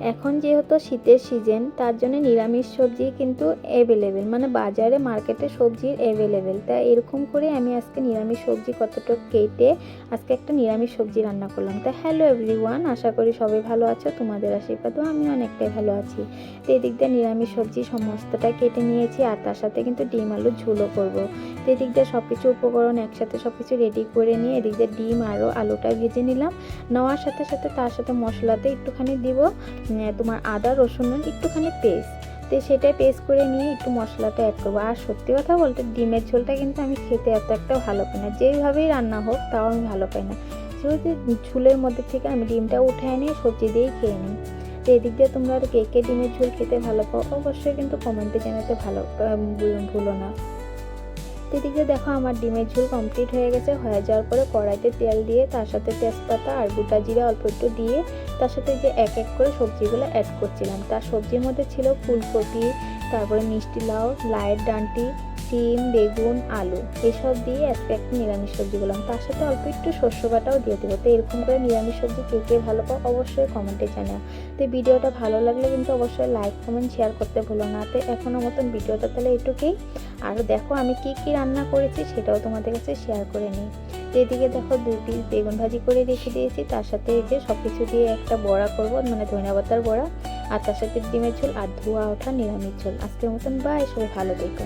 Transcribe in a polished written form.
এখন যেহেতু শীতের সিজন, তার জন্য নিরামিষ সবজি কিন্তু অ্যাভেলেবেল, মানে বাজারে মার্কেটে সবজির অ্যাভেলেবেল। তাই এরকম করে আমি আজকে নিরামিষ সবজি কতটুকু কেটে আজকে একটা নিরামিষ সবজি রান্না করলাম। তাই হ্যালো এভরিওয়ান, আশা করি সবাই ভালো আছো, তোমাদের আশীর্বাদও আমি অনেকটাই ভালো আছি। তো এদিক দিয়ে নিরামিষ সবজি সমস্তটা কেটে নিয়েছি, আর তার সাথে কিন্তু ডিম আলুর ঝোলও করবো। তো এদিক দিয়ে সব কিছু উপকরণ একসাথে সব কিছু রেডি করে নিয়ে এদিক দিয়ে ডিম আরও আলুটা ভেজে নিলাম। নেওয়ার সাথে সাথে তার সাথে মশলাতে একটুখানি দিব তোমার আদা রসুনের একটুখানি পেস্ট। তো সেটাই পেস্ট করে নিয়ে একটু মশলাটা অ্যাড করবো। আর সত্যি কথা বলতে ডিমের ঝোলটা কিন্তু আমি খেতে এত একটা ভালো পাই না, যেইভাবেই রান্না হোক তাও আমি ভালো পাই না। যেহেতু ঝোলের মধ্যে থেকে আমি ডিমটা উঠে নিয়ে সবজি দিয়েই খেয়ে নিই। তো এদিক দিয়ে তোমরা আর কে কে ডিমের ঝোল খেতে ভালো পাও অবশ্যই কিন্তু কমেন্টে জানাতে ভুলো না। তো এদিকে দেখো আমার ডিমের ঝোল কমপ্লিট হয়ে গেছে। হয়ে যাওয়ার পরে কড়াইতে তেল দিয়ে তার সাথে তেজপাতা আর গোটা জিরা অল্প একটু দিয়ে তার সাথে যে এক এক করে সবজিগুলো অ্যাড করছিলাম। তার সবজির মধ্যে ছিল ফুলকপি, তারপরে মিষ্টি লাউ, লাউয়ের ডাঁটি, সিম, বেগুন, আলু, এসব দিয়ে আজকে একটা নিরামিষ সবজি করলাম। তার সাথে অল্প একটু শস্য বাটাও দিয়ে দেবো। তো এরকম করে নিরামিষ সবজি কে কে ভালো পাও অবশ্যই কমেন্টে জানাও। তো ভিডিওটা ভালো লাগলে কিন্তু অবশ্যই লাইক কমেন্ট শেয়ার করতে ভুলো না। তো এখনও মতন ভিডিওটা তাহলে এটুকুই। আরও দেখো আমি কি কি রান্না করেছি সেটাও তোমাদের কাছে শেয়ার করে নিই। তো এদিকে দেখো 2 পিস বেগুন ভাজি করে রেখে দিয়েছি, তার সাথে এই যে সব কিছু দিয়ে একটা বড়া করব, মানে ধনিয়া পাতার বড়া, আর তার সাথে ডিমের ঝোল আর ধোয়া ওঠা নিরামিষ ঝোল। আজকের মতন বাই, সবাই ভালো থেকো।